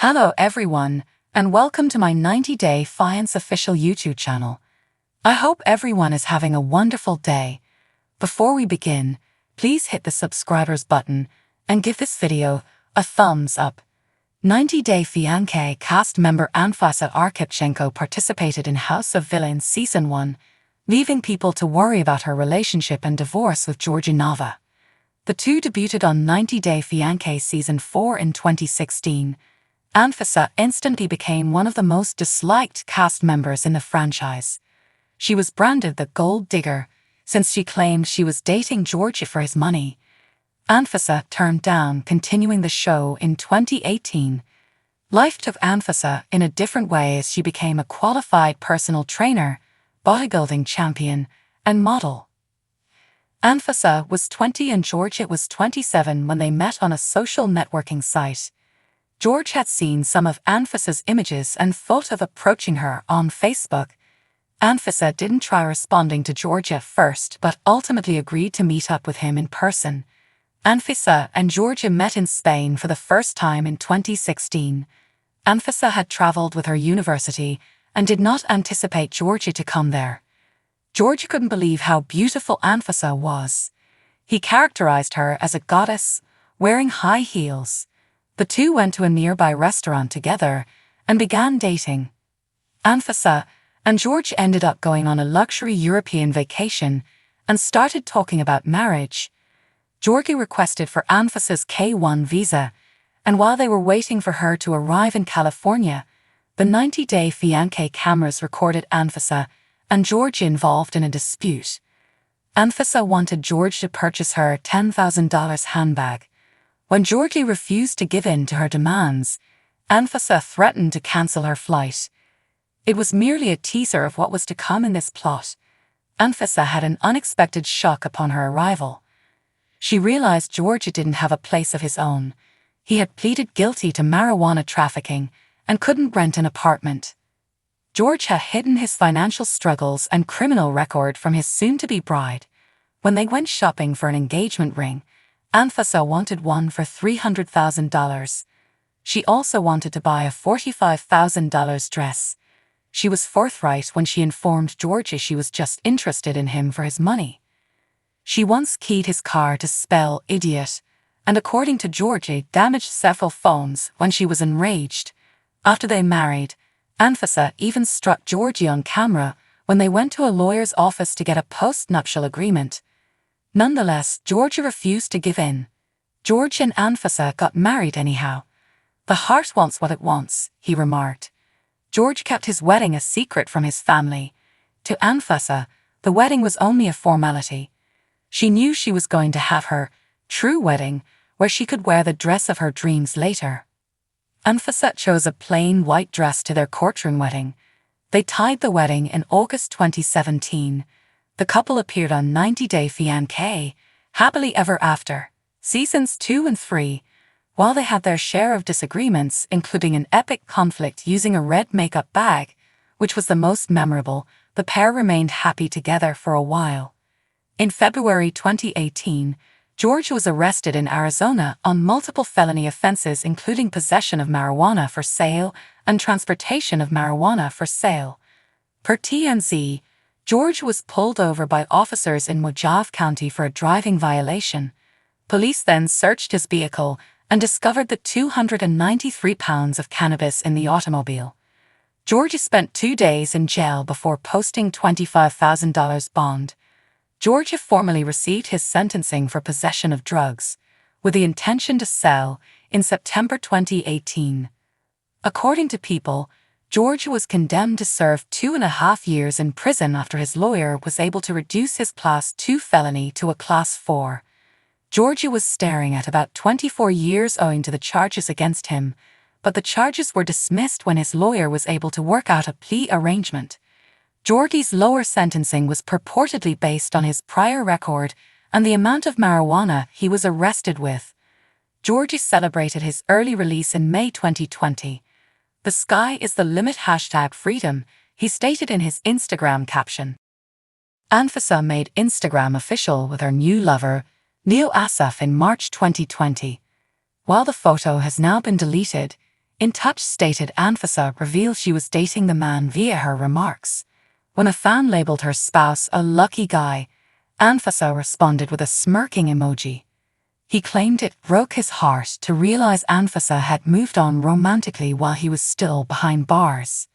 Hello everyone, and welcome to my 90-day Fiance official YouTube channel. I hope everyone is having a wonderful day. Before we begin, please hit the subscribers button and give this video a thumbs up. 90-Day Fiance cast member Anfisa Jorge participated in House of Villains Season 1, leaving people to worry about her relationship and divorce with Jorge Nava. The two debuted on 90-Day Fiance Season 4 in 2016. Anfisa instantly became one of the most disliked cast members in the franchise. She was branded the gold digger, since she claimed she was dating Jorge for his money. Anfisa turned down continuing the show in 2018. Life took Anfisa in a different way as she became a qualified personal trainer, bodybuilding champion, and model. Anfisa was 20 and Jorge was 27 when they met on a social networking site. Jorge had seen some of Anfisa's images and thought of approaching her on Facebook. Anfisa didn't try responding to Jorge at first but ultimately agreed to meet up with him in person. Anfisa and Jorge met in Spain for the first time in 2016. Anfisa had traveled with her university and did not anticipate Jorge to come there. Jorge couldn't believe how beautiful Anfisa was. He characterized her as a goddess, wearing high heels. The two went to a nearby restaurant together and began dating. Anfisa and Jorge ended up going on a luxury European vacation and started talking about marriage. Jorge requested for Anfisa's K1 visa, and while they were waiting for her to arrive in California, the 90-Day Fiance cameras recorded Anfisa and Jorge involved in a dispute. Anfisa wanted Jorge to purchase her $10,000 handbag. When Jorge refused to give in to her demands, Anfisa threatened to cancel her flight. It was merely a teaser of what was to come in this plot. Anfisa had an unexpected shock upon her arrival. She realized Jorge didn't have a place of his own. He had pleaded guilty to marijuana trafficking and couldn't rent an apartment. Jorge had hidden his financial struggles and criminal record from his soon-to-be bride. When they went shopping for an engagement ring, Anfisa wanted one for $300,000. She also wanted to buy a $45,000 dress. She was forthright when she informed Jorge she was just interested in him for his money. She once keyed his car to spell idiot, and according to Jorge, damaged several phones when she was enraged. After they married, Anfisa even struck Jorge on camera when they went to a lawyer's office to get a post-nuptial agreement. Nonetheless, Jorge refused to give in. Jorge and Anfisa got married anyhow. "The heart wants what it wants," he remarked. Jorge kept his wedding a secret from his family. To Anfisa, the wedding was only a formality. She knew she was going to have her true wedding, where she could wear the dress of her dreams later. Anfisa chose a plain white dress to their courtroom wedding. They tied the wedding in August 2017. The couple appeared on 90-Day Fiance, Happily Ever After, Seasons 2 and 3. While they had their share of disagreements, including an epic conflict using a red makeup bag, which was the most memorable, the pair remained happy together for a while. In February 2018, Jorge was arrested in Arizona on multiple felony offenses including possession of marijuana for sale and transportation of marijuana for sale. Per TMZ, Jorge was pulled over by officers in Mojave County for a driving violation. Police then searched his vehicle and discovered the 293 pounds of cannabis in the automobile. Jorge spent 2 days in jail before posting $25,000 bond. Jorge formally received his sentencing for possession of drugs, with the intention to sell, in September 2018. According to People, Jorge was condemned to serve 2.5 years in prison after his lawyer was able to reduce his Class 2 felony to a Class 4. Jorge was staring at about 24 years owing to the charges against him, but the charges were dismissed when his lawyer was able to work out a plea arrangement. Jorge's lower sentencing was purportedly based on his prior record and the amount of marijuana he was arrested with. Jorge celebrated his early release in May 2020. "The sky is the limit #freedom," he stated in his Instagram caption. Anfisa made Instagram official with her new lover, Neil Asaf, in March 2020. While the photo has now been deleted, In Touch stated Anfisa revealed she was dating the man via her remarks. When a fan labeled her spouse a lucky guy, Anfisa responded with a smirking emoji. He claimed it broke his heart to realize Anfisa had moved on romantically while he was still behind bars.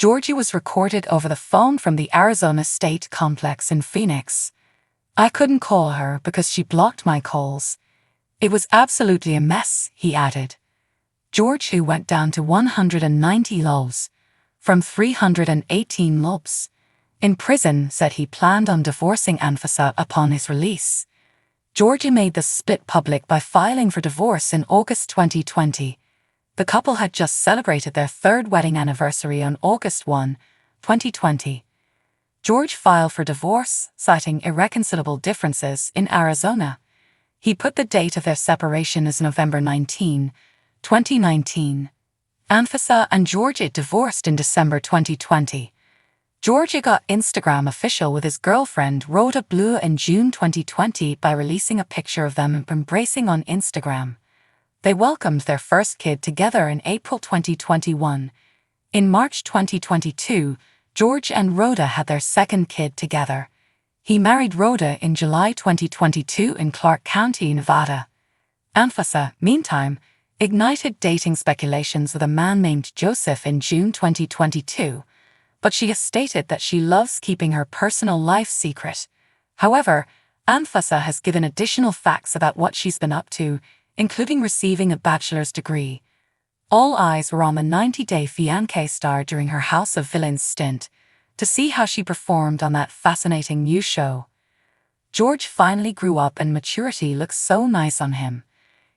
Jorge was recorded over the phone from the Arizona State Complex in Phoenix. "I couldn't call her because she blocked my calls. It was absolutely a mess," he added. Jorge went down to 190 lows, from 318 lobs. In prison, said he planned on divorcing Anfisa upon his release. Jorge made the split public by filing for divorce in August 2020. The couple had just celebrated their third wedding anniversary on August 1, 2020. Jorge filed for divorce, citing irreconcilable differences in Arizona. He put the date of their separation as November 19, 2019. Anfisa and Jorge divorced in December 2020. Jorge got Instagram official with his girlfriend Rhoda Blue in June 2020 by releasing a picture of them embracing on Instagram. They welcomed their first kid together in April 2021. In March 2022, Jorge and Rhoda had their second kid together. He married Rhoda in July 2022 in Clark County, Nevada. Anfisa, meantime, ignited dating speculations with a man named Joseph in June 2022, but she has stated that she loves keeping her personal life secret. However, Anfisa has given additional facts about what she's been up to, including receiving a bachelor's degree. All eyes were on the 90-day Fiance star during her House of Villains stint, to see how she performed on that fascinating new show. Jorge finally grew up and maturity looks so nice on him.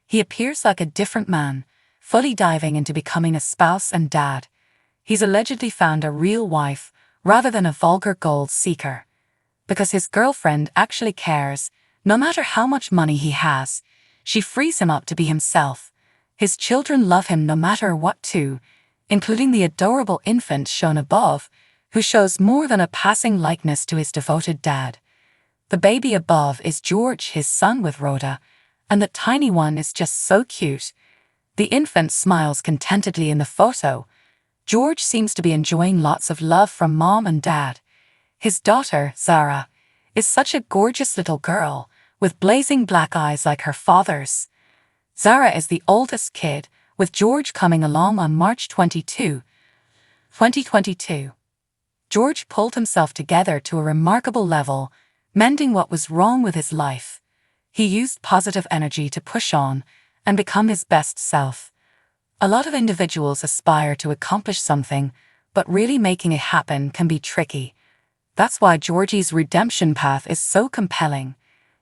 He appears like a different man, fully diving into becoming a spouse and dad. He's allegedly found a real wife rather than a vulgar gold seeker. Because his girlfriend actually cares, no matter how much money he has, she frees him up to be himself. His children love him no matter what too, including the adorable infant shown above, who shows more than a passing likeness to his devoted dad. The baby above is Jorge, his son with Rhoda, and the tiny one is just so cute. The infant smiles contentedly in the photo. Jorge seems to be enjoying lots of love from mom and dad. His daughter, Zara, is such a gorgeous little girl, with blazing black eyes like her father's. Zara is the oldest kid, with Jorge coming along on March 22, 2022. Jorge pulled himself together to a remarkable level, mending what was wrong with his life. He used positive energy to push on and become his best self. A lot of individuals aspire to accomplish something, but really making it happen can be tricky. That's why Jorge's redemption path is so compelling.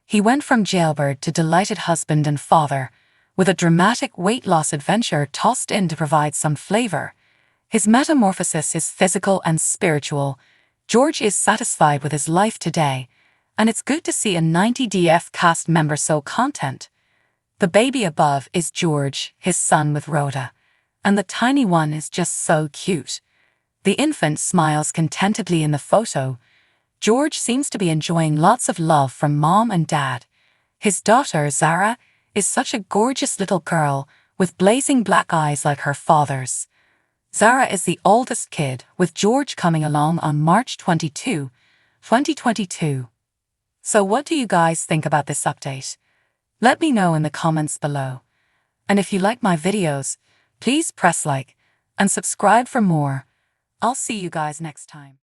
He went from jailbird to delighted husband and father, with a dramatic weight loss adventure tossed in to provide some flavor. His metamorphosis is physical and spiritual. Jorge is satisfied with his life today, and it's good to see a 90DF cast member so content. The baby above is Jorge, his son with Rhoda, and the tiny one is just so cute. The infant smiles contentedly in the photo. Jorge seems to be enjoying lots of love from mom and dad. His daughter, Zara, is such a gorgeous little girl with blazing black eyes like her father's. Zara is the oldest kid, with Jorge coming along on March 22, 2022. So what do you guys think about this update? Let me know in the comments below. And if you like my videos, please press like and subscribe for more. I'll see you guys next time.